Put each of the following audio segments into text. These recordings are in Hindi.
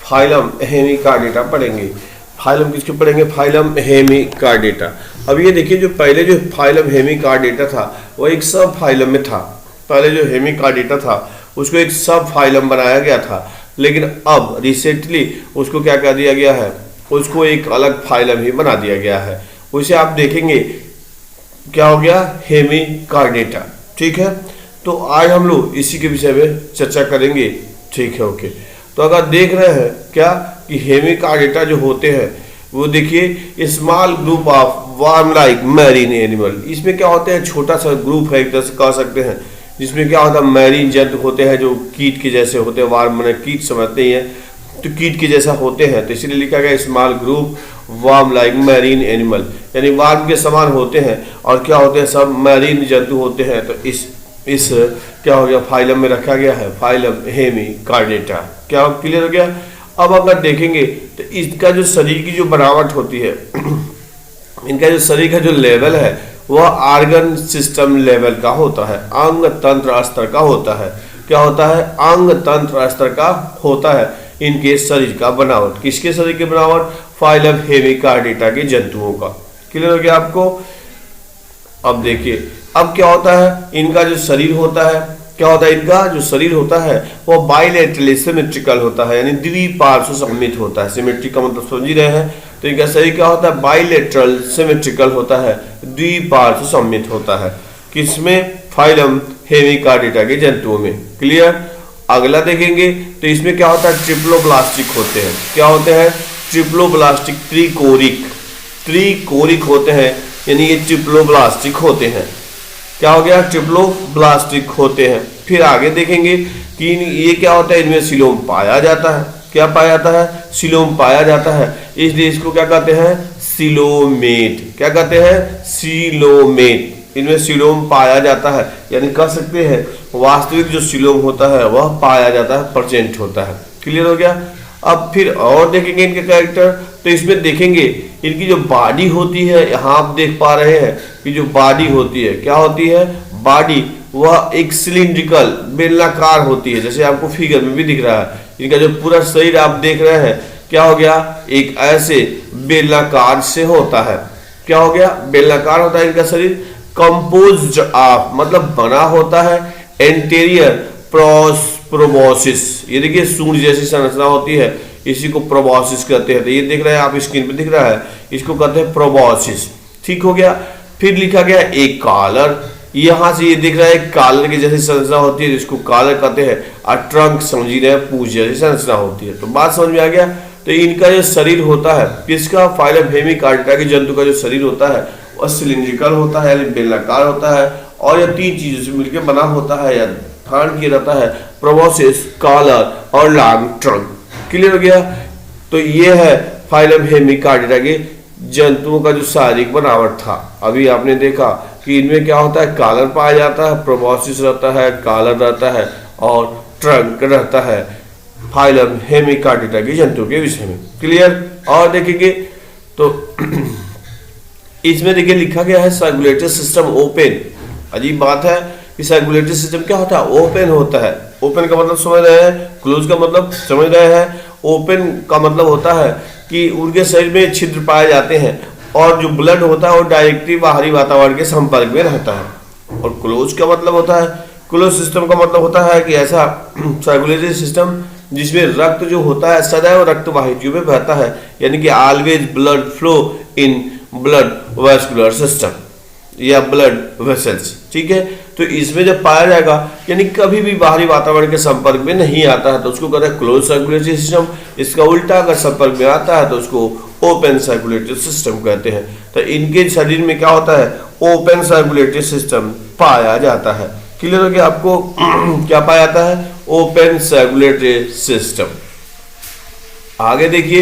फाइलम हेमिकार्डेटा पढ़ेंगे। फाइलम किसके पढ़ेंगे? Phylum Hemichordata. अब ये देखिए, जो पहले जो फाइलम हेमिकार्डेटा था वो एक सब फाइलम में था। पहले जो हेमिकार्डेटा था उसको एक सब फाइलम बनाया गया था, लेकिन अब रिसेंटली उसको क्या कर दिया गया है? उसको एक अलग फाइलम ही बना दिया गया है। उसे आप देखेंगे क्या हो गया? हेमिकार्डेटा। ठीक है, तो आज हम लोग इसी के विषय में चर्चा करेंगे। ठीक है, ओके। तो अगर देख रहे हैं क्या कि हेमिकार्डेटा जो होते हैं वो देखिए small group of warm like marine animal. इसमें क्या होते हैं? छोटा सा ग्रुप है, एक तरह से कह सकते हैं, जिसमें क्या होता है? मैरीन जंतु होते हैं जो कीट के जैसे होते हैं। वार्म मैंने कीट समझते ही हैं, तो कीट के जैसा होते हैं, तो इसलिए लिखा गया small group warm like marine animal, यानी वार्म के समान होते हैं। और क्या होते हैं? सब मैरीन जंतु होते हैं। तो इस क्या हो गया? फाइलम में रखा गया है, फाइलम हेमिकार्डेटा। क्या क्लियर हो गया? अब अगर देखेंगे तो इसका जो शरीर की जो बनावट होती है इनका जो शरीर का जो लेवल है वह ऑर्गन सिस्टम लेवल का होता है, अंग तंत्र स्तर का होता है। क्या होता है? अंग तंत्र स्तर का होता है इनके शरीर का बनावट। किसके शरीर की बनावट? फाइलम हेमिकार्डेटा के जंतुओं का। क्लियर हो गया आपको? अब देखिए, अब क्या होता है? इनका जो शरीर होता है, क्या होता है? इनका जो शरीर होता है वो बाइलेटरली सिमेट्रिकल होता है, यानी द्विपार्श्व सममित होता है। सिमेट्रिक का मतलब समझ ही रहे हैं, तो इनका शरीर क्या होता है? बाइलेटरल सिमेट्रिकल होता है, द्विपार्श्व सममित होता है। किसमें? फाइलम हेमिकार्डेटा के जंतुओं में। क्लियर? अगला देखेंगे तो इसमें क्या होता है? ट्रिप्लोब्लास्टिक होते हैं। क्या होते हैं? ट्रिप्लोब्लास्टिक, त्रिकोरिक होते हैं, यानी ये ट्रिप्लोब्लास्टिक होते हैं। क्या हो गया? ट्रिप्लोब्लास्टिक होते हैं। फिर आगे देखेंगे कि ये क्या होता है? इनमें सिलोम पाया जाता है। क्या पाया जाता है? सिलोम पाया जाता है, इसलिए इसको क्या कहते हैं? सिलोमेट। क्या कहते हैं? सिलोमेट। इनमें सिलोम पाया जाता है, यानी कह सकते हैं वास्तविक जो सिलोम होता है वह पाया जाता है, प्रेजेंट होता है। क्लियर हो गया? अब फिर और देखेंगे इनके कैरेक्टर, तो इसमें देखेंगे इनकी जो बॉडी होती है, यहाँ आप देख पा रहे हैं कि जो बॉडी होती है क्या होती है? बॉडी वह एक सिलिंड्रिकल बेलनाकार होती है, जैसे आपको फिगर में भी दिख रहा है। इनका जो पूरा शरीर आप देख रहे हैं क्या हो गया? एक ऐसे बेलनाकार से होता है। क्या हो गया? बेलनाकार होता है इनका शरीर। कंपोज्ड ऑफ मतलब बना होता है एंटीरियर प्रोबोसिस। ये देखिए सूंड जैसी संरचना होती है, इसी को प्रोबोसिस कहते हैं। तो ये देख रहे हैं आप, स्क्रीन पे दिख रहा है, इसको कहते हैं प्रोबोसिस। ठीक हो गया? फिर लिखा गया एक कॉलर। यहाँ से ये दिख रहा है कॉलर की जैसी संरचना होती है, जिसको कॉलर कहते हैं। और ट्रंक समझ रहे हैं, पूंछ जैसी संरचना होती है। तो बात समझ में आ गया? तो इनका जो शरीर होता है, किसका? फाइलम हेमिकार्डेटा के जंतु का जो शरीर होता है वह सिलिंड्रिकल होता है, यानी बेलनाकार होता है, और यह तीन चीजों से मिलकर बना होता है या धारण किया जाता है, प्रोबोसिस, कॉलर और लॉन्ग ट्रंक। क्लियर हो गया? तो ये है फाइलम हेमिकार्डेटा के जंतुओं का जो शारीरिक बनावट था। अभी आपने देखा कि इनमें क्या होता है? कॉलर पाया जाता है, प्रोबोसिस रहता है, कॉलर रहता है और ट्रंक रहता है, फाइलम हेमिकार्डेटा के जंतुओं के विषय में। क्लियर? और देखेंगे तो इसमें देखिए लिखा गया है सर्कुलेटरी सिस्टम ओपन। अजीब बात है कि सर्कुलेटरी सिस्टम क्या होता है? ओपन होता है। ओपन का मतलब समझ रहे हैं, क्लोज का मतलब समझ रहे हैं। ओपन का मतलब होता है कि उनके शरीर में छिद्र पाए जाते हैं और जो ब्लड होता है वो डायरेक्टली बाहरी वातावरण के संपर्क में रहता है। और क्लोज का मतलब होता है, क्लोज सिस्टम का मतलब होता है कि ऐसा सर्कुलेटरी सिस्टम जिसमें रक्त जो होता है सदैव रक्त वाहिनियों में बहता है, यानी कि always blood flow in blood vascular system या ब्लड वेसल्स। ठीक है? तो इसमें जब पाया जाएगा यानी कभी भी बाहरी वातावरण के संपर्क में नहीं आता है, तो उसको कहते हैं क्लोज सर्कुलेटरी सिस्टम। इसका उल्टा अगर संपर्क में आता है तो उसको ओपन सर्कुलेटरी सिस्टम कहते हैं। तो इनके शरीर में क्या होता है? ओपन सर्कुलेटरी सिस्टम पाया जाता है। क्लियर हो गया आपको? क्या पाया जाता है? Open circulatory system. आगे देखिए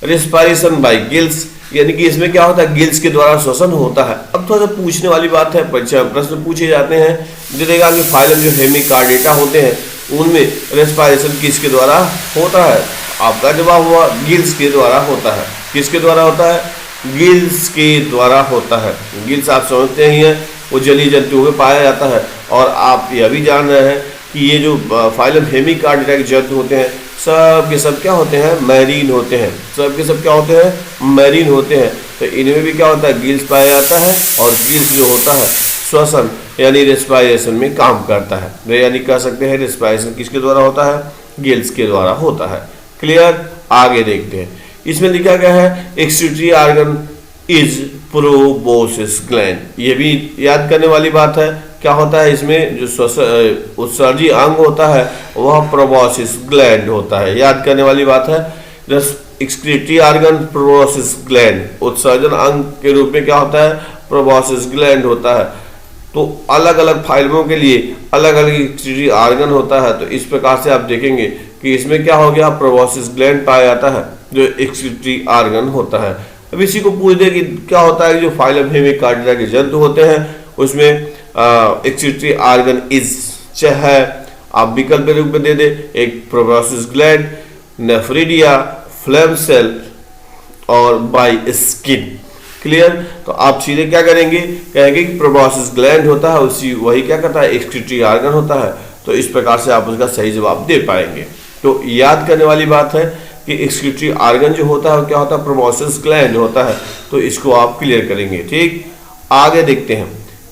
रेस्पिरेशन बाय गिल्स, यानी कि इसमें क्या होता है? गिल्स के द्वारा श्वसन होता है। अब थोड़ा सा पूछने वाली बात है, परीक्षा में प्रश्न पूछे जाते हैं। देखिएगा कि फाइलम जो हेमिकार्डेटा होते हैं उनमें रेस्पिरेशन किसके द्वारा होता है? आपका जवाब हुआ गिल्स के द्वारा होता है। किसके द्वारा होता है? गिल्स के द्वारा होता है। गिल्स आप समझते ही हैं, वो जलीय जंतुओं में पाया जाता है। और आप यह भी जान रहे हैं कि ये जो फाइलम हेमिकार्डेटा के जंतु होते हैं सब के सब क्या होते हैं, मैरीन होते हैं। सब के सब क्या होते हैं, मैरीन होते हैं। तो इनमें भी क्या होता है, गिल्स पाया जाता है, और गिल्स जो होता है श्वसन यानी रेस्पिरेशन में काम करता है। यानी कह सकते हैं रेस्पिरेशन किसके द्वारा होता है, गिल्स के द्वारा होता है। क्लियर, आगे देखते हैं। इसमें लिखा गया है excretory organ is proboscis gland. ये भी याद करने वाली बात है। क्या होता है इसमें, जो उत्सर्जी अंग होता है वह प्रोबोसिस ग्लैंड होता है। याद करने वाली बात है। एक्सक्रीटरी ऑर्गन प्रोबोसिस ग्लैंड, उत्सर्जन अंग के रूप में क्या होता है, प्रोबोसिस ग्लैंड होता है। तो अलग अलग फाइलमों के लिए अलग अलग एक्सक्रीटरी ऑर्गन होता है। तो इस प्रकार से आप देखेंगे कि इसमें क्या हो गया, प्रोबोसिस ग्लैंड पाया जाता है जो एक्सक्रीटरी ऑर्गन होता है। अब इसी को पूछ दे कि क्या होता है, जो फाइलम हेमिकार्डिटा के जंतु होते हैं उसमें एक्सक्रीटरी ऑर्गन इज, चाहे आप विकल्प के रूप में दे दे, एक proboscis gland, nephridia, flame cell और बाई स्किन। क्लियर, तो आप सीधे क्या करेंगे, कहेंगे कि प्रोबोसिस ग्लैंड होता है, उसी वही क्या करता है, एक्सक्रीटरी ऑर्गन होता है। तो इस प्रकार से आप उसका सही जवाब दे पाएंगे। तो याद करने वाली बात है कि एक्सक्रीटरी ऑर्गन जो होता है क्या होता है, प्रोबोसिस ग्लैंड होता है। तो इसको आप क्लियर करेंगे। ठीक, आगे देखते हैं।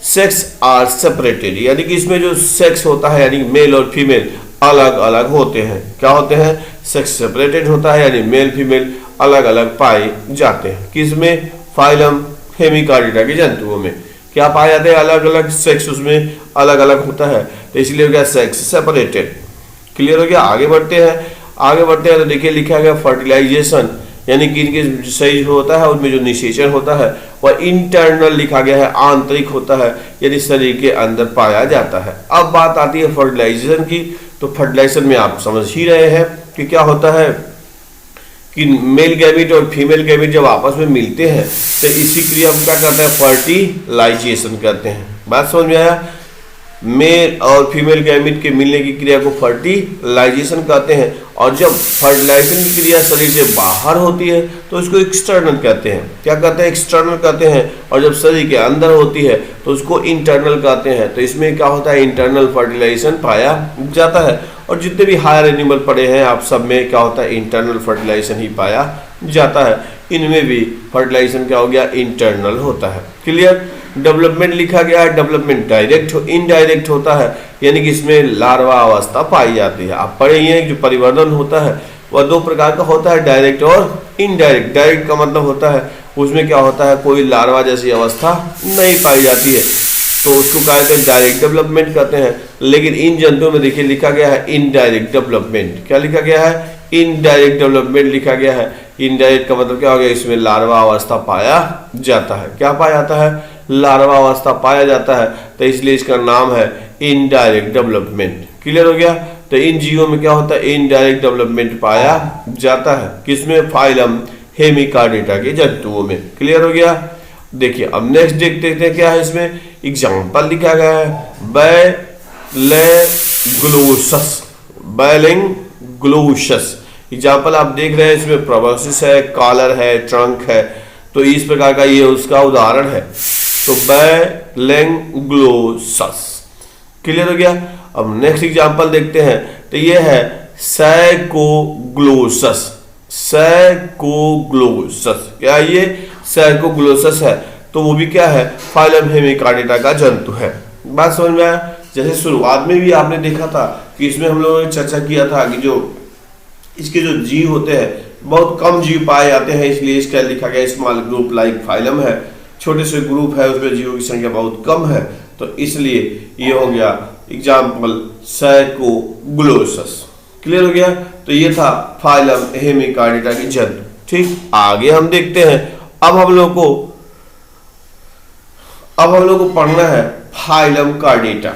सेक्स आर सेपरेटेड, यानी कि इसमें जो सेक्स होता है यानी मेल और फीमेल अलग अलग होते हैं। क्या होते हैं, सेक्स सेपरेटेड होता है यानी मेल फीमेल अलग अलग पाए जाते हैं। किसमें, फाइलम हेमिकार्डिटा के जंतुओं में क्या पाए जाते हैं, अलग अलग सेक्स उसमें अलग अलग होता है। तो इसलिए हो गया सेक्स सेपरेटेड। क्लियर हो गया, आगे बढ़ते हैं। आगे बढ़ते हैं तो देखिए लिखा गया फर्टिलाइजेशन, यानी कि इनके सही जो होता है उसमें जो निषेचन होता है वह इंटरनल लिखा गया है, आंतरिक होता है, यानी शरीर के अंदर पाया जाता है। अब बात आती है फर्टिलाइजेशन की। तो फर्टिलाइजेशन में आप समझ ही रहे हैं कि क्या होता है कि मेल गैमेट और फीमेल गैमेट जब आपस में मिलते हैं तो इसी क्रिया को क्या करते हैं, फर्टिलाइजेशन करते हैं। बात समझ में आया, मेल और फीमेल गैमेट के मिलने की क्रिया को फर्टिलाइजेशन कहते हैं। और जब फर्टिलाइजेशन की क्रिया शरीर से बाहर होती है तो उसको एक्सटर्नल कहते हैं। क्या कहते हैं, एक्सटर्नल कहते हैं। और जब शरीर के अंदर होती है तो उसको इंटरनल कहते हैं। तो इसमें क्या होता है, इंटरनल फर्टिलाइजेशन पाया जाता है। और जितने भी हायर एनिमल पड़े हैं आप सब में क्या होता है, इंटरनल फर्टिलाइजेशन ही पाया जाता है। इनमें भी फर्टिलाइजेशन क्या हो गया, इंटरनल होता है। क्लियर, डेवलपमेंट लिखा गया है, डेवलपमेंट डायरेक्ट इनडायरेक्ट होता है, यानी कि इसमें लार्वा अवस्था पाई जाती है। आप पढ़े ही हैं जो परिवर्तन होता है वह दो प्रकार का होता है, डायरेक्ट और इनडायरेक्ट। डायरेक्ट का मतलब होता है उसमें क्या होता है, कोई लार्वा जैसी अवस्था नहीं पाई जाती है, तो उसको कहते हैं डायरेक्ट डेवलपमेंट कहते हैं। लेकिन इन जंतुओं में देखिए लिखा गया है इनडायरेक्ट डेवलपमेंट। क्या लिखा गया है, इनडायरेक्ट डेवलपमेंट लिखा गया है। इनडायरेक्ट का मतलब क्या हो गया, इसमें लार्वा अवस्था पाया जाता है। क्या पाया जाता है, लार्वा अवस्था पाया जाता है। तो इसलिए इसका नाम है इनडायरेक्ट डेवलपमेंट। क्लियर हो गया, तो इन जीवों में क्या होता है, इनडायरेक्ट डेवलपमेंट पाया जाता है। किसमें, फाइलम हेमिकार्डिटा के जंतुओं में। क्लियर हो गया। देखिए अब नेक्स्ट देखते हैं क्या है, इसमें एग्जाम्पल लिखा गया है, बैलेग्लोसस। बैलेग्लोसस एग्जाम्पल आप देख रहे हैं, इसमें प्रोबोसिस है, कॉलर है, ट्रंक है। तो इस प्रकार का ये उसका उदाहरण है। तो बैलेग्लोसस। क्लियर हो गया। अब नेक्स्ट एग्जाम्पल देखते हैं, तो ये है सैकोग्लोसस। सैकोग्लोसस, क्या ये सैकोग्लोसस है, तो वो भी क्या है, फाइलम हेमिकार्डिटा का जंतु है। बात समझ में आया। जैसे शुरुआत में भी आपने देखा था कि इसमें हम लोगों ने चर्चा किया था कि जो इसके जो जीव होते हैं बहुत कम जीव पाए जाते हैं, इसलिए इसका लिखा गया स्मॉल ग्रुप लाइक फाइलम है। छोटे से ग्रुप है, उसमें जीवों की संख्या बहुत कम है, तो इसलिए ये हो गया एग्जाम्पल सैकोग्लोसस। क्लियर हो गया। तो ये था फाइलम हेमिकार्डिटा की जंतु। ठीक, आगे हम देखते हैं। अब हम लोग को पढ़ना है फाइलम कार्डिटा।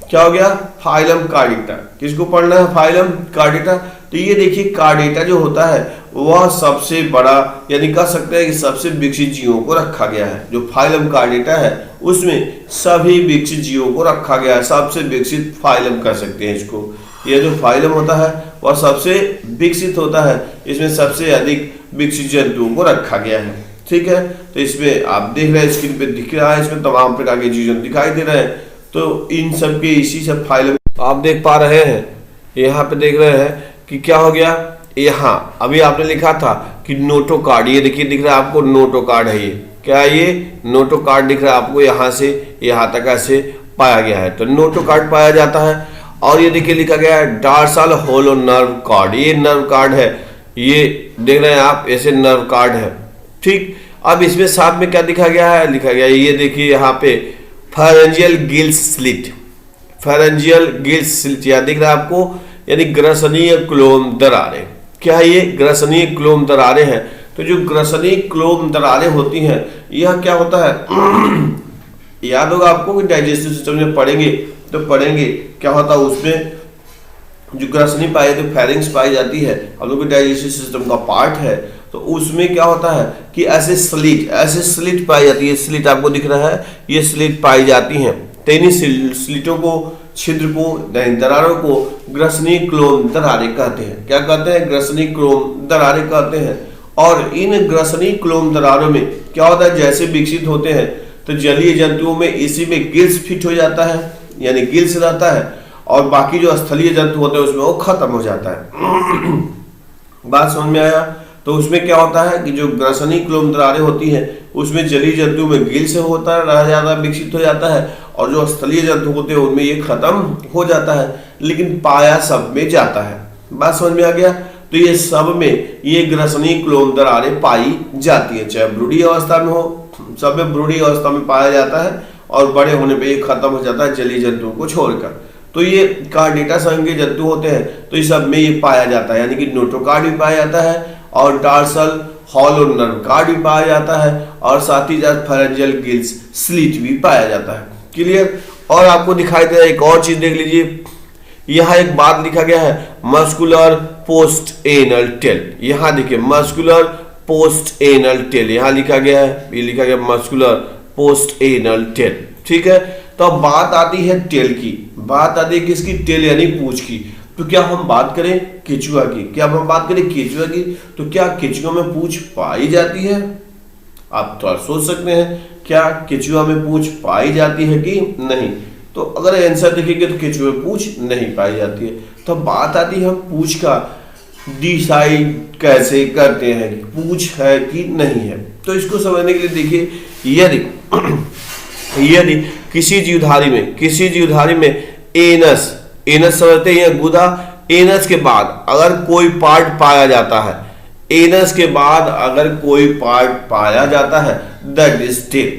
क्या हो गया, फाइलम कार्डिटा। किसको पढ़ना है, फाइलम कार्डिटा। तो ये देखिए कार्डिटा जो होता है वह सबसे बड़ा, यानी कह सकते हैं कि सबसे विकसित जीवों को रखा गया है। जो फाइलम कार्डिटा है उसमें सभी विकसित जीवों को रखा गया है। सबसे विकसित फाइलम कह सकते हैं इसको। यह जो फाइलम होता है वह सबसे विकसित होता है, इसमें सबसे अधिक विकसित जंतुओं को रखा गया है। ठीक है, तो इसमें आप देख रहे हैं स्क्रीन पे दिख रहा है, इसमें तमाम प्रकार के जीव जंतु दिखाई दे रहे हैं। तो इन सब के इसी सब फाइलम आप देख पा रहे हैं, यहाँ पे देख रहे हैं कि क्या हो गया, यहाँ अभी आपने लिखा था कि नोटोकार्ड, ये देखिए दिख रहा है आपको नोटोकार्ड है, ये क्या है, ये नोटोकार्ड दिख रहा है आपको, यहाँ से यहाँ तक ऐसे पाया गया है, तो नोटोकार्ड पाया जाता है। और ये देखिए लिखा गया है डार्सल होलो नर्व कार्ड, ये नर्व कार्ड है, ये देख रहे हैं आप, ऐसे नर्व कार्ड है। ठीक, अब इसमें साथ में क्या दिखा गया है, लिखा गया है, ये देखिए यहाँ पे pharyngeal gills slit, pharyngeal gills slit यहाँ दिख रहा है आपको, यानी ग्रसनीय क्लोम दरारें। क्या है ये, ग्रसनीय क्लोम दरारें हैं। तो जो ग्रसनीय क्लोम दरारें होती हैं, यह क्या होता है याद होगा आपको कि डाइजेस्टिव सिस्टम में पढ़ेंगे तो पढ़ेंगे क्या होता है, उसमें जो ग्रसनी पाई जाती है, फेरिंग्स पाई जाती है, हम लोग के डाइजेस्टिव सिस्टम का पार्ट है, तो उसमें क्या होता है कि ऐसे स्लिट पाई जाती है, स्लिट आपको दिख रहा है, ये स्लिट पाई जाती हैं। तो इन्हीं स्लिटों को, छिद्र को, दरारों को ग्रसनी क्लोम दरारें कहते हैं। क्या कहते हैं, ग्रसनी क्लोम दरारें कहते हैं। और इन ग्रसनी क्लोम दरारों में क्या होता है, जैसे विकसित होते हैं तो जलीय जंतुओं में इसी में गिल्स फिट हो जाता है, यानी गिल्स रहता है, और बाकी जो स्थलीय जंतु होते हैं उसमें वो खत्म हो जाता है। बात समझ में आया। तो उसमें क्या होता है कि जो ग्रसनी क्लोम दरारें होती हैं उसमें जलीय जंतु में गिल्स होता है, रह जाता, विकसित हो जाता है, और जो स्थलीय जंतु होते हैं उनमें ये खत्म हो जाता है, लेकिन पाया सब में जाता है। बात समझ में आ गया। तो ये सब में ये ग्रसनी क्लोम दरारें पाई जाती है, चाहे ब्रूडी अवस्था में हो, सब में ब्रूडी अवस्था में पाया जाता है, और बड़े होने पे ये खत्म हो जाता है जलीय जंतुओं को छोड़कर। तो ये कार्डेटा संघ के जंतु होते हैं, तो इस सब में ये पाया जाता है, यानी कि नोटोकार्ड भी पाया जाता है, और डार्सल हॉलो नर्व कार्ड भी पाया जाता है, और साथ ही साथ फेरेंजियल गिल्स स्लिट भी पाया जाता है। क्लियर। और आपको दिखाई दे रहा है एक और चीज देख लीजिए, यहाँ एक बात लिखा गया है, मस्कुलर पोस्ट एनल टेल। यहाँ देखिए मस्कुलर पोस्ट एनल टेल यहाँ लिखा गया है, ये लिखा गया मस्कुलर पोस्ट एनल टेल। ठीक है। तो अब बात आती है टेल की, बात आती है किसकी, टेल यानी पूंछ की। तो क्या हम बात करें केचुआ की, क्या हम बात करें केचुआ की, तो क्या केचुआ में पूंछ पाई जाती है? आप थोड़ा सोच सकते हैं, क्या केचुआ में पूंछ पाई जाती है कि नहीं? तो अगर आंसर देखेंगे तो केचुआ में पूंछ नहीं पाई जाती है। तो बात आती है हम पूंछ का डिसाइड कैसे करते हैं कि पूंछ है कि नहीं है। तो इसको समझने के लिए देखिए, यदि किसी जीवधारी में एनस समझते हैं, गुदा, एनस के बाद अगर कोई पार्ट पाया जाता है, एनस के बाद अगर कोई पार्ट पाया जाता है, दैट इज टेल।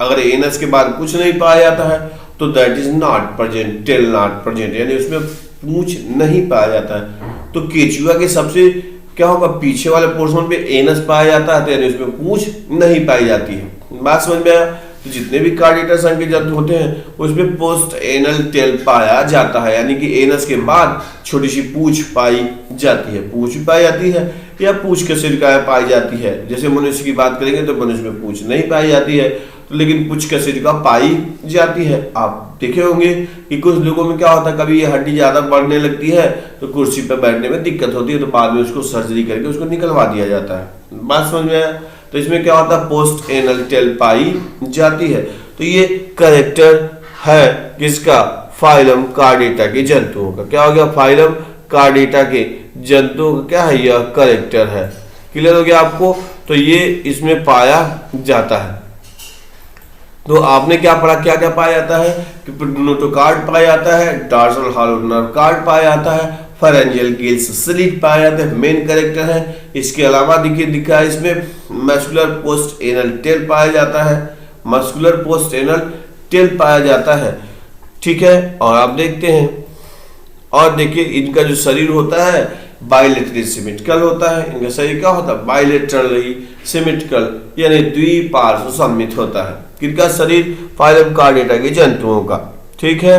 अगर एनस के बाद कुछ नहीं पाया जाता है तो that is not present, tail not present, यानी उसमें पूंछ नहीं पाया जाता है। तो केचुआ के सबसे क्या होगा, पीछे वाले पोर्शन पे एनस पाया जाता है, तो यानी उसमें पूंछ नहीं पाई जाती है। बात समझ में आया। तो जितने भी कार्डेटा संघ के जंतु होते हैं उसमें पोस्ट एनल टेल पाया जाता है, यानी कि एनस के बाद छोटी सी पूंछ पाई जाती है, पूंछ भी पाई जाती है या पूंछ के सिरकाएं पाई जाती है। जैसे मनुष्य की बात करेंगे तो मनुष्य में पूंछ नहीं पाई जाती है, तो लेकिन पूंछ का सिरका पाई जाती है। आप देखे होंगे कि कुछ लोगों में क्या होता है, कभी ये हड्डी ज्यादा बढ़ने लगती है तो कुर्सी पर बैठने में दिक्कत होती है, तो बाद में उसको सर्जरी करके उसको निकलवा दिया जाता है। बात समझ में आया। तो इसमें क्या होता है, पोस्ट एनल टेल पाई जाती है। तो ये करेक्टर है किसका, फाइलम कार्डेटा के जंतुओं का। क्या हो गया, फाइलम कार्डेटा के जंतुओं का क्या है, यह करेक्टर है। क्लियर हो गया आपको। तो ये इसमें पाया जाता है। तो आपने क्या पढ़ा, क्या क्या पाया जाता है कि नोटोकार्ड पाया जाता है, डार्सल हॉलो नर्व कार्ड पाया जाता है, फेरेंजियल गिल्स स्लिट पाया जाता है, मेन कैरेक्टर है। इसके अलावा देखिए दिखा है इसमें मस्कुलर पोस्ट एनल टेल पाया जाता है, मस्कुलर पोस्ट एनल टेल पाया जाता है। ठीक है। और आप देखते हैं, और देखिए इनका जो शरीर होता है बाइलेटरली सिमेट्रिकल होता है। इनका शरीर क्या होता है, बाइलेटरली सिमेट्रिकल, यानी द्विपार्श्व सममित होता है। किनका शरीर, फाइलम कार्डेटा के जंतुओं का। ठीक है।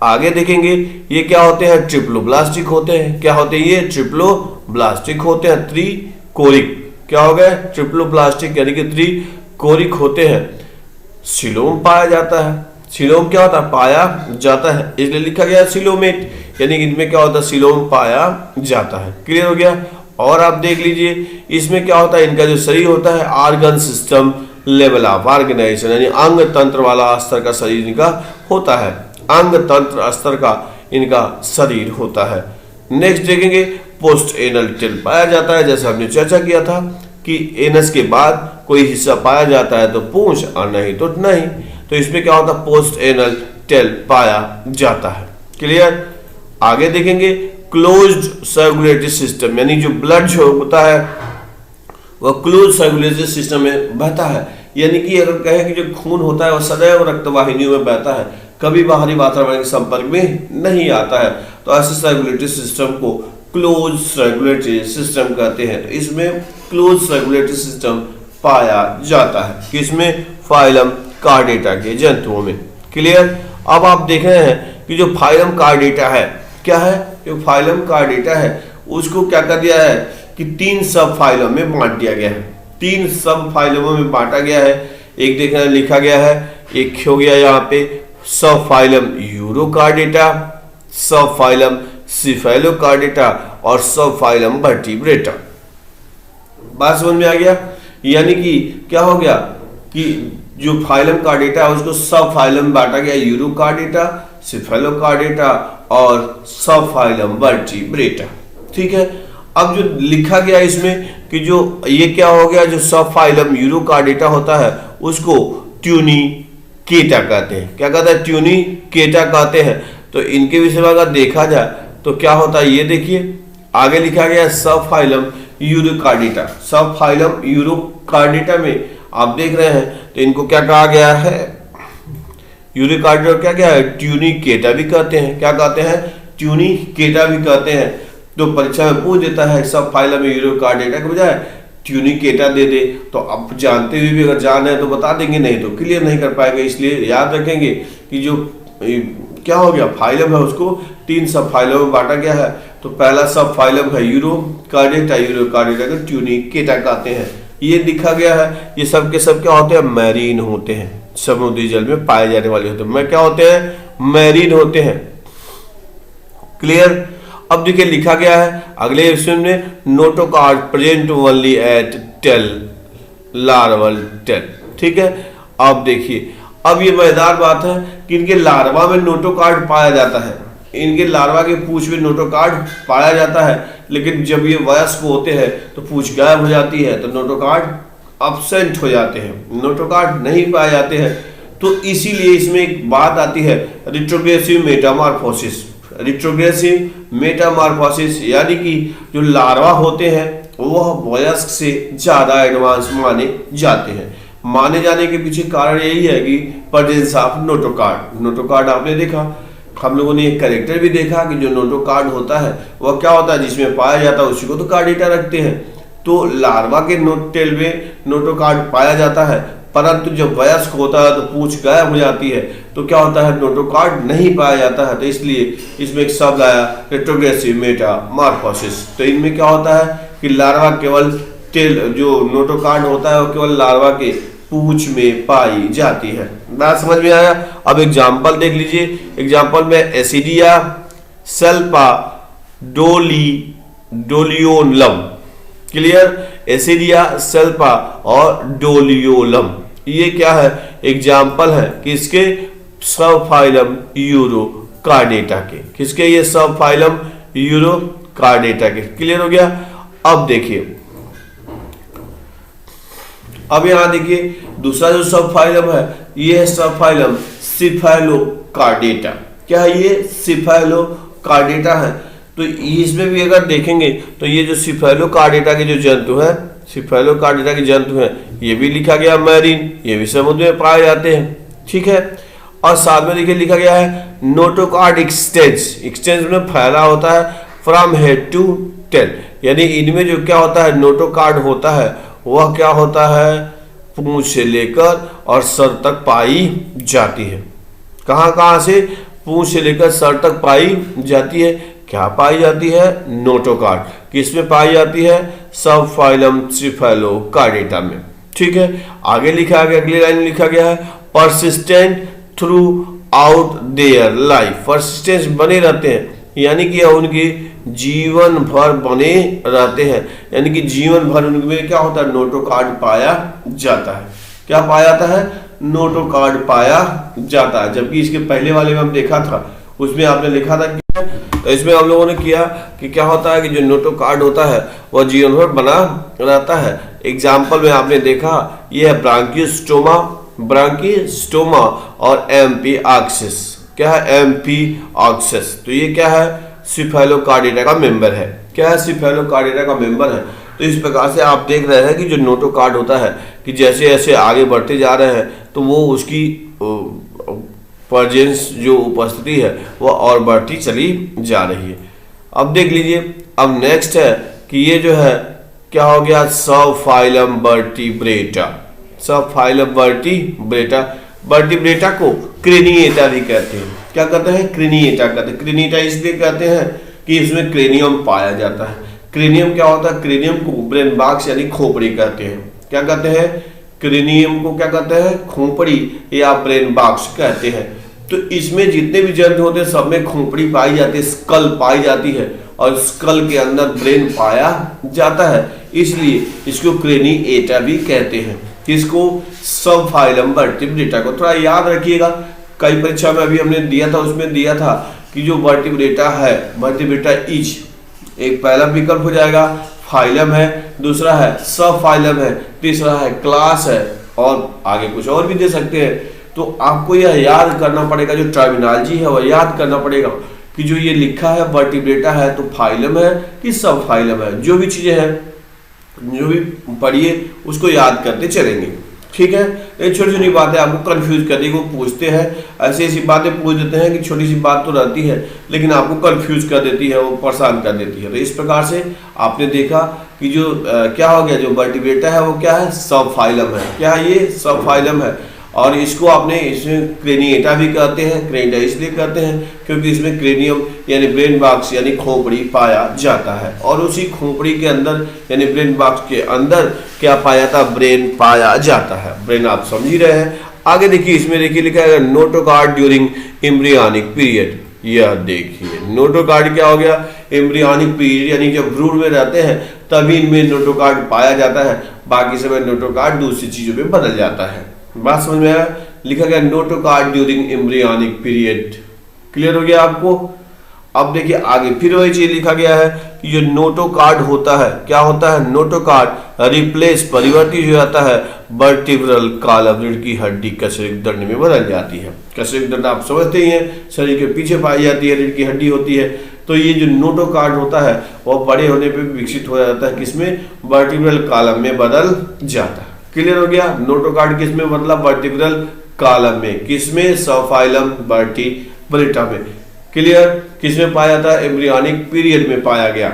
आगे देखेंगे ये क्या होते हैं, ट्रिप्लोब्लास्टिक होते हैं। क्या होते हैं ये, ट्रिप्लोब्लास्टिक होते हैं, त्रिकोरिक। क्या हो गए, ट्रिप्लोब्लास्टिक यानी कि त्रिकोरिक होते हैं। सिलोम पाया जाता है, सिलोम क्या होता है, पाया जाता है, इसलिए लिखा गया सिलोमेट, यानी इनमें क्या होता है, सिलोम पाया जाता है। क्लियर हो गया। और आप देख लीजिए इसमें क्या होता है, इनका जो शरीर होता है organ system level of organisation, यानी अंग तंत्र वाला स्तर का शरीर इनका होता है, अंग तंत्र स्तर का इनका शरीर होता है। नेक्स्ट देखेंगे पोस्ट एनल टेल पाया जाता है, जैसे हमने चर्चा किया था कि एनस के बाद कोई हिस्सा पाया जाता है तो पूंछ और नहीं तो नहीं, तो इसमें क्या होता है पोस्ट एनल टेल पाया जाता है। क्लियर। आगे देखेंगे क्लोज्ड सर्कुलेटरी सिस्टम, यानी जो ब्लड जो होता है वह क्लोज सर्कुलेटरी सिस्टम में बहता है, यानी कि अगर कहें कि जो खून होता है वह सदैव रक्तवाहिनियों में बहता है, कभी बाहरी वातावरण के संपर्क में नहीं आता है, तो ऐसे सर्कुलेटरी सिस्टम को क्लोज सर्कुलेटरी सिस्टम कहते हैं। तो इसमें क्लोज सर्कुलेटरी सिस्टम पाया जाता है किसमें, फाइलम कार्डेटा के जंतुओं में। क्लियर। अब आप देख रहे हैं कि जो फाइलम कार्डेटा है क्या है, जो फाइलम कार्डेटा है उसको क्या कर दिया है कि 3 सब फाइलम में बांट दिया गया है, 3 सब फाइलमों में बांटा गया है। एक देखना लिखा गया है, एक हो गया यहाँ पे सब फाइलम यूरोकार्डेटा, सब फाइलम सिफेलोकार्डेटा और सब फाइलम वर्टिब्रेटा। बात समझ में आ गया। यानी कि क्या हो गया कि जो फाइलम कार्डेटा है उसको सब फाइलम बांटा गया, यूरोकार्डेटा, सिफेलोकार्डेटा और सब फाइलम वर्टिब्रेटा। ठीक है। अब जो लिखा गया इसमें कि जो ये क्या हो गया, जो सब फाइलम यूरोकार्डेटा होता है उसको ट्यूनिकेटा कहते हैं। क्या कहते हैं, ट्यूनिकेटा कहते हैं। तो इनके विषय में अगर देखा जाए तो क्या होता है, ये देखिए आगे लिखा गया सब फाइलम यूरोकार्डेटा। सब फाइलम यूरोकार्डेटा में आप देख रहे हैं तो इनको क्या कहा गया है, यूरोकार्डेटा क्या है, ट्यूनिकेटा भी कहते हैं। क्या कहते हैं, ट्यूनिकेटा भी कहते हैं। तो परीक्षा में पूछ देता है सब फाइलम यूरोकार्डेटा के बजाय ट्यूनिकेटा दे दे, तो अब जानते हुए भी अगर जान है तो बता देंगे, नहीं तो क्लियर नहीं कर पाएंगे। इसलिए याद रखेंगे कि जो क्या हो गया फाइलम है उसको 3 सब फाइलम में बांटा गया है। तो पहला सब फाइलम है यूरोकार्डेटा, यूरोकार्डेटा को ट्यूनिकेटा कहते हैं। ये लिखा गया है। ये सब के सब क्या होते हैं, मैरीन होते हैं, समुद्री जल में पाए जाने वाले होते हैं। मैं क्या होते हैं, मैरीन होते हैं। क्लियर। अब देखिए लिखा गया है अगले ऑप्शन में notochord present only eight tell larval tail. ठीक है। अब देखिए अब ये मजेदार बात है कि इनके लार्वा में नोटोकार्ड पाया जाता है, इनके लार्वा के पूंछ में नोटोकार्ड पाया जाता है, लेकिन जब ये वयस्क होते हैं तो पूंछ गायब हो जाती है, तो नोटोकार्ड अब्सेंट हो जाते हैं, नोटोकार्ड नहीं पाए जाते हैं। तो इसीलिए इसमें एक बात आती है रिट्रोग्रेसिव मेटामॉर्फोसिस। रिट्रोग्रेसिव मेटामॉर्फोसिस यानी कि जो लार्वा होते हैं वह वयस्क से ज्यादा एडवांस माने जाते हैं। माने जाने के पीछे कारण यही है कि प्रेजेंस ऑफ नोटोकार्ड। नोटोकार्ड आपने देखा, हम लोगों ने एक कैरेक्टर भी देखा कि जो नोटोकार्ड होता है वह क्या होता है, जिसमें पाया जाता है उसी को तो कार्डेटा रखते हैं। तो लार्वा के नोट टेल में नोटोकार्ड पाया जाता है, परंतु जब वयस्क होता है तो पूंछ गायब हो जाती है, तो क्या होता है नोटोकार्ड नहीं पाया जाता है। तो इसलिए इसमें एक शब्द आया रिट्रोग्रेसिव मेटामॉर्फोसिस। तो इनमें क्या होता है कि लार्वा केवल टेल जो नोटोकार्ड होता है वो केवल लार्वा के पूंछ में पाई जाती है। बात समझ में आया। अब एग्जाम्पल देख लीजिए। एग्जाम्पल में एसिडिया सेल्पा डोलियोलम। क्लियर। एसिडिया सेल्पा और डोलियोलम ये क्या है, एग्जाम्पल है किसके, सब फाइलम यूरोकार्डेटा के। किसके, ये सब फाइलम यूरोकार्डेटा के। क्लियर हो गया। अब देखिए अब यहां देखिए दूसरा जो सब फाइलम है ये है सब फाइलम सिफेलोकार्डेटा। क्या है ये, सिफेलोकार्डेटा है। तो इसमें भी अगर देखेंगे तो ये जो सिफेलोकार्डेटा के जो जंतु है, सिफेलोकार्डेटा के जंतु हैं, ये भी लिखा गया मैरीन, ये भी समुद्र में पाए जाते हैं। ठीक है। और साथ में देखिए लिखा गया है नोटोकार्ड एक्सटेंस में फैला होता है फ्रॉम हेड टू टेल, यानी इनमें जो क्या होता है नोटोकार्ड होता है वह क्या होता है, पूंछ से लेकर और सर तक पाई जाती है। कहां से, पूंछ से लेकर सर तक पाई जाती है। क्या पाई जाती है, नोटोकार्ड। किसमें पाई जाती है, सब फाइलम सिफेलोकार्डेटा में। ठीक है। आगे लिखा गया, अगली लाइन लिखा गया है persistent through out their life. Persistence बने रहते हैं, यानी कि उनकी जीवन भर बने रहते हैं, यानी कि जीवन भर उनमें क्या होता है, नोटोकार्ड पाया जाता है। क्या पाया जाता है, नोटोकार्ड पाया जाता है। जबकि इसके पहले वाले में हम देखा था उसमें आपने लिखा था कि तो इसमें हम लोगों ने किया कि क्या होता है कि जो नोटोकार्ड होता है वह जीवन भर बना रहता है। एग्जाम्पल में आपने देखा ये है ब्रांकियोस्टोमा, ब्रांकियोस्टोमा और एम्फिऑक्सिस। क्या है? एम्फिऑक्सिस। तो ये क्या है? सिफेलोकार्डिया का मेंबर है। क्या है? सिफेलोकार्डिया का मेंबर है। तो इस प्रकार से आप देख रहे हैं कि जो नोटोकार्ड होता है कि जैसे जैसे आगे बढ़ते जा रहे हैं तो वो उसकी प्रेजेंस जो उपस्थिति है वो और बढ़ती चली जा रही है। अब देख लीजिए, अब नेक्स्ट है कि ये जो है क्या हो गया? Subphylum vertebrata. Subphylum vertebrata, vertebrata को क्रेनिएटा भी कहते हैं। क्या कहते हैं? क्रेनिएटा कहते हैं। क्रेनिएटा इसलिए कहते हैं कि इसमें क्रेनियम पाया जाता है। क्रेनियम क्या होता है? क्रेनियम को ब्रेन बॉक्स यानी खोपड़ी कहते हैं। क्या कहते हैं? क्रेनियम को क्या कहते हैं? खोपड़ी या ब्रेन बॉक्स कहते हैं। तो इसमें जितने भी जंतु होते हैं सब में खोपड़ी पाई जाती है, स्कल पाई जाती है और स्कल के अंदर ब्रेन पाया जाता है, इसलिए इसको क्रेनिएटा भी कहते हैं। किसको? सबफाइलम वर्टिब्रेटा को। थोड़ा याद रखिएगा, कई परीक्षा में अभी हमने दिया था, उसमें दिया था कि जो वर्टिब्रेटा है, वर्टिब्रेटा इज एक पहला विकल्प हो जाएगा, फाइलम है, दूसरा है सबफाइलम है, तीसरा है क्लास है और आगे कुछ और भी दे सकते हैं। तो आपको यह याद करना पड़ेगा, जो टर्मिनोलॉजी है वह याद करना पड़ेगा कि जो ये लिखा है वर्टिब्रेटा है तो फाइलम है कि सबफाइलम है। जो भी चीजें हैं, जो भी पढ़िए उसको याद करते चलेंगे, ठीक है। ये छोटी छोटी बातें आपको कंफ्यूज करने को पूछते हैं, ऐसी ऐसी बातें पूछ देते हैं कि छोटी सी बात तो रहती है लेकिन आपको कंफ्यूज कर देती है, वो परेशान कर देती है। तो इस प्रकार से आपने देखा कि जो क्या हो गया, जो वर्टिब्रेटा है वो क्या है? सबफाइलम है। क्या है? ये सबफाइलम है। और इसको आपने इसमें क्रेनिएटा भी कहते हैं। क्रेनिएटा इसलिए कहते हैं क्योंकि इसमें क्रेनियम यानी ब्रेन बॉक्स यानी खोपड़ी पाया जाता है और उसी खोपड़ी के अंदर यानी ब्रेन बॉक्स के अंदर क्या पाया जाता है? ब्रेन पाया जाता है। ब्रेन आप समझ ही रहे हैं। आगे देखिए, इसमें देखिए लिखा है नोटोकार्ड ड्यूरिंग एम्ब्रियोनिक पीरियड। यह देखिए नोटोकार्ड क्या हो गया? एम्ब्रियोनिक पीरियड यानी जब भ्रूण में रहते हैं तभी इनमें नोटोकार्ड पाया जाता है, बाकी समय नोटोकार्ड दूसरी चीजों में बदल जाता है। बात समझ में आया? लिखा गया notochord during embryonic period. Clear हो गया आपको? अब देखिए आगे फिर वही चीज लिखा गया है कि जो नोटोकार्ड होता है, क्या होता है? नोटोकार्ड रिप्लेस परिवर्तित हो जाता है वर्टिब्रल कॉलम, रीढ़ की हड्डी कशेरुक दंड में बदल जाती है। कशेरुक दंड आप समझते ही हैं, शरीर के पीछे पाई जाती है, रीढ़ की हड्डी होती है। तो ये जो नोटोकार्ड होता है वह बड़े होने पर विकसित हो जाता है, किसमें? वर्टिब्रल कॉलम में बदल जाता है। क्लियर हो गया? नोटोकार्ड किस में बदला? वर्टिब्रल कॉलम में। किसमें? सबफाइलम वर्टिब्रेटा में। क्लियर? किसमें पाया जाता है? एम्ब्रियोनिक पीरियड में पाया गया।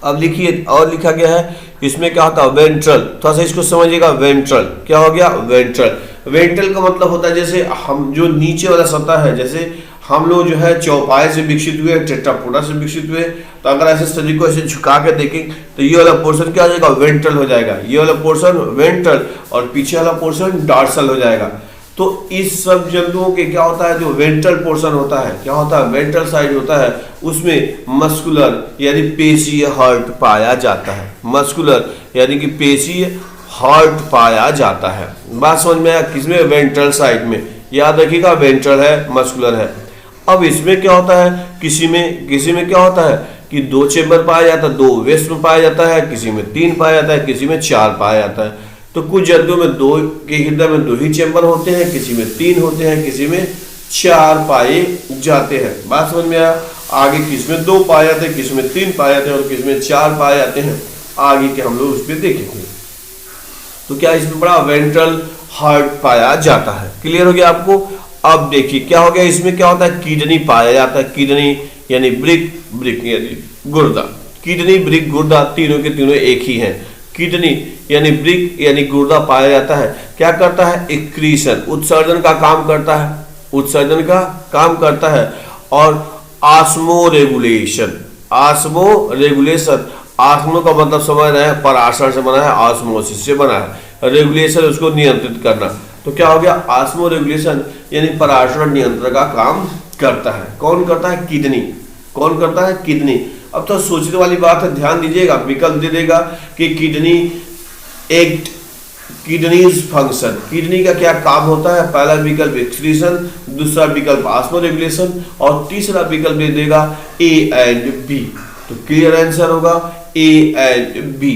अब लिखिए और लिखा गया है इसमें क्या होता है? वेंट्रल। थोड़ा सा इसको समझिएगा। वेंट्रल क्या हो गया? वेंट्रल। वेंट्रल का मतलब होता है जैसे हम जो नीचे वाला सतह है, जैसे हम लोग जो है चौपाई से विकसित हुए, टेट्रापोडा से विकसित हुए, तो अगर ऐसे शरीर को ऐसे झुका के देखें तो ये वाला पोर्शन क्या हो जाएगा? वेंट्रल हो जाएगा। ये वाला पोर्शन वेंट्रल और पीछे वाला पोर्शन डॉर्सल हो जाएगा। तो इस सब जंतुओं के क्या होता है? जो वेंट्रल पोर्शन होता है, क्या होता है? वेंट्रल साइड होता है, उसमें मस्कुलर यानी पेशीय हार्ट पाया जाता है। मस्कुलर यानी कि पेशीय हार्ट पाया जाता है। बात समझ में आया? किसमें? वेंट्रल साइड में। याद रखिएगा, वेंट्रल है, मस्कुलर है। अब इसमें क्या होता है? किसी में क्या होता है कि 2 चेंबर पाया जाता है, 2 वेस्ट में पाया जाता है, किसी में 3 पाया जाता है, किसी में 4 पाया जाता है। तो कुछ जंतुओं में 2 के हृदय में 2 ही चेंबर होते हैं, किसी में 3 होते हैं, किसी में 4 पाए जाते हैं। बात समझ में आया? आगे किसमें 2 पाए जाते हैं, किसमें 3 पाए जाते हैं और किसमें 4 पाए जाते हैं, आगे के हम लोग उस पर देखेंगे। तो क्या इसमें बड़ा वेंट्रल हार्ट पाया जाता है। क्लियर हो गया आपको? अब देखिए क्या हो गया, इसमें क्या होता है? किडनी पाया जाता है। किडनी यानी ब्रिक यानी गुर्दा। किडनी, ब्रिक, गुर्दा तीनों के तीनों एक ही हैं। किडनी यानी ब्रिक यानी गुर्दा पाया जाता है। क्या करता है? एक्रीशन, उत्सर्जन का काम करता है। उत्सर्जन का काम करता है। और osmo regulation. Osmo regulation, osmo का मतलब समझ रहे हैं, पराशर से बना है, ऑस्मोसिस से बना है। रेगुलेशन उसको नियंत्रित करना। तो क्या हो गया? ऑस्मो रेगुलेशन यानी पराशर नियंत्रण का काम करता है। कौन करता है? किडनी। कौन करता है? किडनी। अब तो सोचने वाली बात है, ध्यान दीजिएगा, विकल्प दे देगा कि kidney act kidneys function, kidney का क्या काम होता है? पहला विकल्प एक्सक्रीशन, दूसरा विकल्प ऑस्मोरेगुलेशन और तीसरा विकल्प दे देगा ए एंड बी। तो क्लियर आंसर होगा ए एंड बी।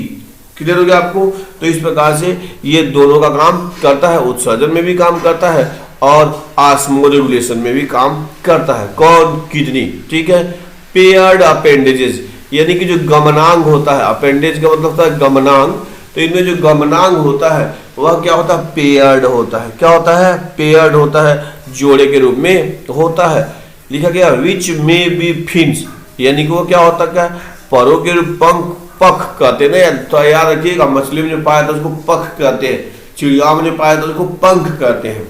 क्लियर हो गया आपको? तो इस प्रकार से ये दोनों का काम करता है, उत्सर्जन में भी काम करता है और ऑस्मोरेगुलेशन में भी काम करता है। कौन? किडनी। ठीक है। पेयर्ड अपेंडेजेस यानी कि जो गमनांग होता है, अपेंडेज का मतलब होता है गमनांग, तो इनमें जो गमनांग होता है वह क्या होता है? पेयर्ड होता है। क्या होता है? पेयर्ड होता है, जोड़े के रूप में होता है। लिखा गया विच मे बी फिन्स, यानी कि वो क्या होता है? परों के रूप, पंख, पख कहते हैं ना, तो याद रखिएगा मछली में जो पाया था उसको पख कहते हैं, चिड़िया में जो पाया था उसको पंख कहते हैं।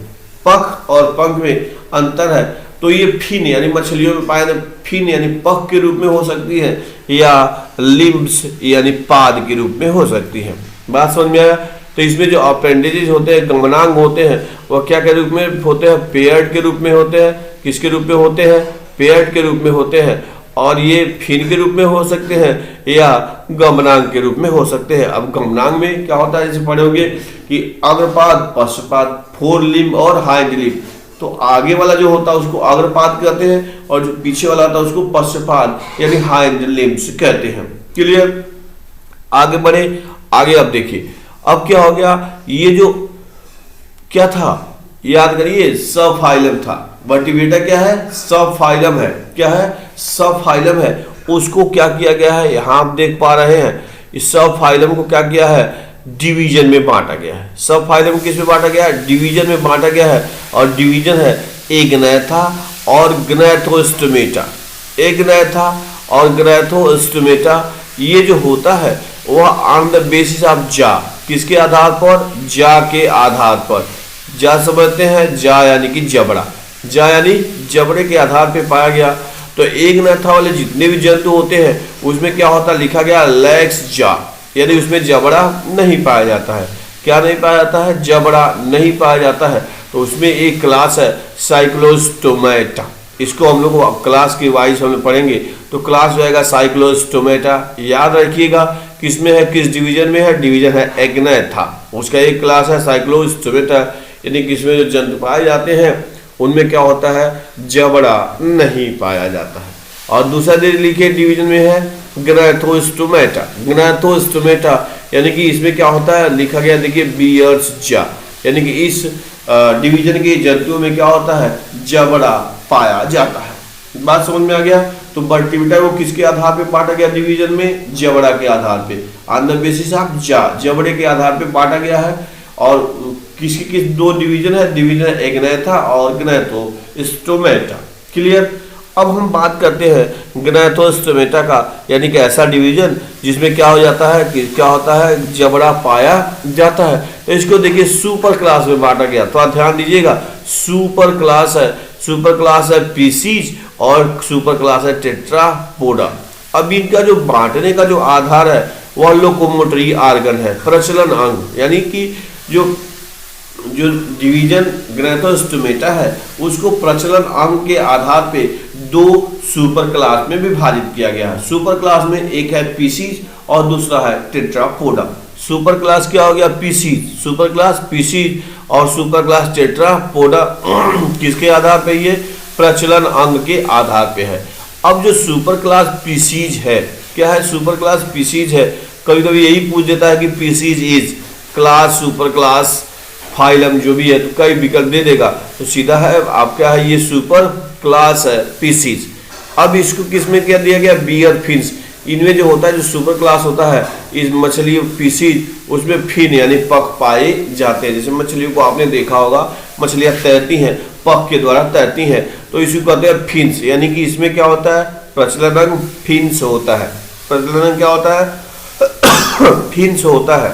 पख और पंख में अंतर है। तो ये फिन यानी मछलियों में पाया फिन यानी पख के रूप में हो सकती है या लिम्ब्स यानी पाद के रूप में हो सकती है। बात समझ में आया? तो इसमें जो अपेंडेजेस होते हैं, गमनांग होते हैं, वह क्या के रूप में होते हैं? पेयर्ड के रूप में होते हैं। किसके रूप में होते हैं? पेयर्ड के रूप में होते हैं। और ये फिन के रूप में हो सकते हैं या गमनांग के रूप में हो सकते हैं। अब गमनांग में क्या होता है? जैसे पढ़ोगे कि अग्रपाद, पश्चपाद, फोर लिम्ब और हाइंड लिम्ब। तो आगे वाला जो होता है उसको अग्रपाद कहते हैं और जो पीछे वाला होता है उसको पश्चपाद यानी हाइंड लिम्ब्स कहते हैं। क्लियर? आगे बढ़े। आगे अब देखिए, अब क्या हो गया? ये जो क्या था याद करिए, सब फाइलम था। वर्टिब्रेटा क्या है? सब फाइलम है। क्या है? सब फाइलम है। उसको क्या किया गया है? यहां आप देख पा रहे हैं, इस सब फाइलम को क्या किया है? डिवीजन में बांटा गया है। सब फाइलम किस में बांटा गया है? डिवीजन में बांटा गया है। और डिवीजन है एग्नैथा और ग्नैथोस्टोमेटा। एग्नैथा और ग्नैथोस्टोमेटा ये जो होता है वह ऑन द बेसिस ऑफ जा, किसके आधार पर? जा के आधार पर। जा समझते हैं, जा यानी कि जबड़ा, जा यानी जबड़े के आधार पे पाया गया। तो एग्नैथा वाले जितने भी जंतु होते हैं उसमें क्या होता है? लिखा गया लेग्स जा, यानी उसमें जबड़ा नहीं पाया जाता है। क्या नहीं पाया जाता है? जबड़ा नहीं पाया जाता है। तो उसमें एक क्लास है साइक्लोस्टोमेटा। इसको हम लोग क्लास के वाइज हम पढ़ेंगे, तो क्लास जो है साइक्लोस्टोमेटा। याद रखिएगा किसमें है, किस डिवीजन में है? डिवीजन है एग्नैथा। उसका एक क्लास है साइक्लोस्टोमेटा, यानी कि इसमें जो जंतु पाए जाते हैं उनमें क्या होता है? जबड़ा नहीं पाया जाता है। और दूसरा लिखिए डिवीजन में है ग्नैथोस्टोमेटा। ग्नैथोस्टोमेटा यानी कि इसमें क्या होता है? लिखा गया देखिए बियर्स जा, यानी कि इस डिवीजन के जंतुओं में क्या होता है? जबड़ा पाया जाता है। बात समझ में आ गया? तो वर्टिब्रेटा को किसके आधार पे बांटा गया? डिवीजन में जबड़ा के आधार पे, ऑन द बेसिस ऑफ जा, जबड़े के आधार पे बांटा गया है। और किसकी किस दो डिवीजन है? डिवीजन एग्नैथा और ग्नैथोस्टोमेटा। क्लियर? अब हम बात करते हैं ग्नैथोस्टोमेटा का, यानी कि ऐसा डिवीजन जिसमें क्या हो जाता है कि क्या होता है? जबड़ा पाया जाता है। तो इसको देखिए सुपर क्लास में बांटा गया। तो आप ध्यान दीजिएगा, सुपर क्लास है, सुपर क्लास है पीसीज और सुपर क्लास है टेट्रापोडा। अब इनका जो बांटने का जो आधार है वह लोकोमोटरी आर्गन है, प्रचलन अंग, यानी कि जो डिवीजन ग्नैथोस्टोमेटा है उसको प्रचलन अंग के आधार पे दो सुपर क्लास में विभाजित किया गया है। सुपर क्लास में एक है पीसीज और दूसरा है टेट्रापोडा। सुपर क्लास क्या हो गया? पीसीज। सुपर क्लास पीसीज और सुपर क्लास टेट्रापोडा किसके आधार पे? ये प्रचलन अंग के आधार पे है। अब जो सुपर क्लास पीसीज है, क्या है? सुपर क्लास पीसीज है। कभी कभी यही पूछ देता है कि Pisces is class, super class, phylum जो भी है, तो कई विकल्प दे देगा। तो सीधा है आपका है ये सुपर क्लास है पीसीज। अब इसको किसमें क्या दिया गया? Pair fins. इनमें जो होता है जो सुपर क्लास होता है इस मछली पीसीज, उसमें फिन यानी पख पाए जाते हैं। जैसे मछलियों को आपने देखा होगा, मछलियां तैरती हैं, पख के द्वारा तैरती हैं, तो इसको कहते हैं फिन्स। यानी कि इसमें क्या होता है? प्रचलन अंग फिन्स होता है। प्रचलन अंग क्या होता है? फिन्स होता है।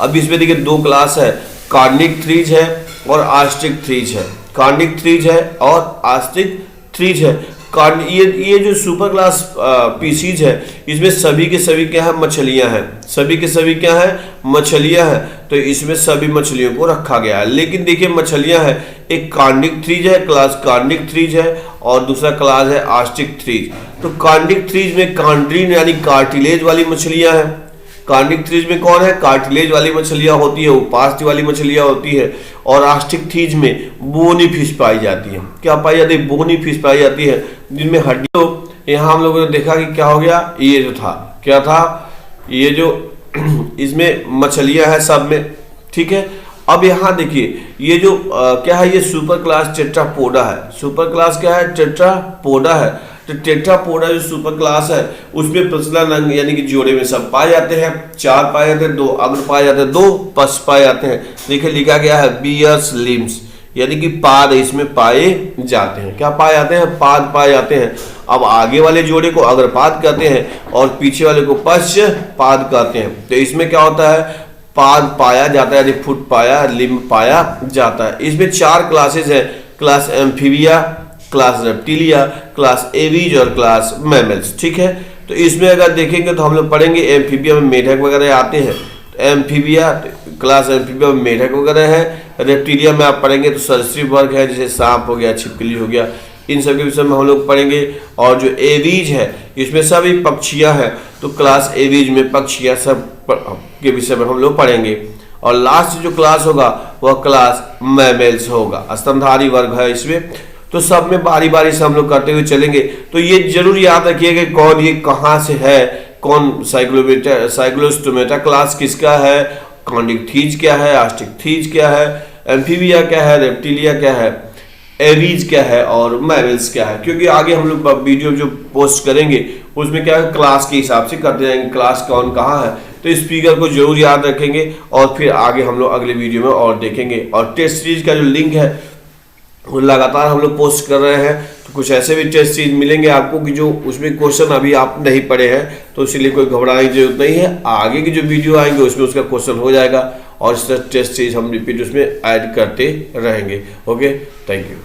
अब इसमें देखिए दो क्लास है, कार्निक थ्रीज है और आस्टिक थ्रीज है। कार्निक थ्रीज है और आस्टिक थ्रीज है। ये जो सुपर क्लास पीसीज है इसमें सभी के सभी क्या है? मछलियां हैं। सभी के सभी क्या है? मछलियां हैं। तो इसमें सभी मछलियों को रखा गया है। लेकिन देखिए मछलियां हैं, एक कार्निक थ्रीज है, क्लास कार्निक थ्रीज है और दूसरा क्लास है आस्टिक थ्रीज। तो कार्निक थ्रीज में कार्ड्रीन यानी कार्टिलेज वाली मछलियां हैं। कार्निक में कौन है, कार्टिलेज वाली मछलियां होती है, उपास्थि वाली मछलियां होती है, और आस्टिक में बोनी फिश पाई जाती है। क्या पाई जाती है, बोनी फिश पाई जाती है जिनमें हड्डी। तो यहाँ हम लोगों ने देखा कि क्या हो गया, ये जो था क्या था, ये जो इसमें मछलियां हैं सब में, ठीक है। अब यहाँ देखिए ये जो क्या है, ये सुपर क्लास टेट्रापोडा है। सुपर क्लास क्या है, टेट्रापोडा है। तो टेट्रापोडा जो सुपर क्लास है उसमें प्रचलन अंग यानी कि जोड़े में सब पाए जाते हैं, 4 पाए जाते हैं, 2 अग्र पाए जाते हैं, 2 पश पाए जाते हैं। देखिए लिखा गया है बियर्स लिम्स, यानी कि पाद इसमें पाए जाते हैं। क्या पाए जाते हैं, पाद पाए जाते हैं। अब आगे वाले जोड़े को अग्रपाद कहते हैं और पीछे वाले को पश्चपाद कहते हैं। तो इसमें क्या होता है, पाद पाया जाता है यानी फुट पाया, लिम्ब पाया जाता है। इसमें 4 क्लासेस है, class amphibia, class reptilia, class aves और क्लास मैमल्स, ठीक है। तो इसमें अगर देखेंगे तो हम लोग पढ़ेंगे एम्फीबिया में मेढक वगैरह आते हैं। एम्फीबिया क्लास एम्फीबिया में मेढक वगैरह है। रेप्टिलिया में आप पढ़ेंगे तो सरीसृप वर्ग है, जैसे सांप हो गया, छिपकली हो गया, इन सब के विषय में हम लोग पढ़ेंगे। और जो एवीज है इसमें सभी पक्षियां हैं, तो क्लास एवीज में पक्षियां सब के विषय में हम लोग पढ़ेंगे। और लास्ट जो क्लास होगा वह क्लास मैमल्स होगा, स्तनधारी वर्ग है इसमें। तो सब में बारी बारी से हम लोग करते हुए चलेंगे। तो ये जरूर याद रखिएगा कौन ये कहाँ से है, कौन साइक्लोस्टोमेटा क्लास किसका है, कॉन्डिक्टीज क्या है, आस्टिक्टीज क्या है, एम्फीबिया क्या है, रेप्टिलिया क्या है, एवीज क्या है और मैमल्स क्या है। क्योंकि आगे हम लोग वीडियो जो पोस्ट करेंगे उसमें क्या है, क्लास के हिसाब से करते जाएंगे, क्लास कौन कहाँ है। तो इस फिगर को जरूर याद रखेंगे और फिर आगे हम लोग अगले वीडियो में और देखेंगे। और टेस्ट सीरीज का जो लिंक है वो लगातार हम लोग पोस्ट कर रहे हैं। तो कुछ ऐसे भी टेस्ट सीरीज मिलेंगे आपको कि जो उसमें क्वेश्चन अभी आप नहीं पढ़े हैं, तो इसलिए कोई घबराने की जरूरत नहीं है। आगे की जो वीडियो आएंगे उसमें उसका क्वेश्चन हो जाएगा और इस तरह टेस्ट सीरीज हम रिपीट उसमें ऐड करते रहेंगे। Okay, thank you.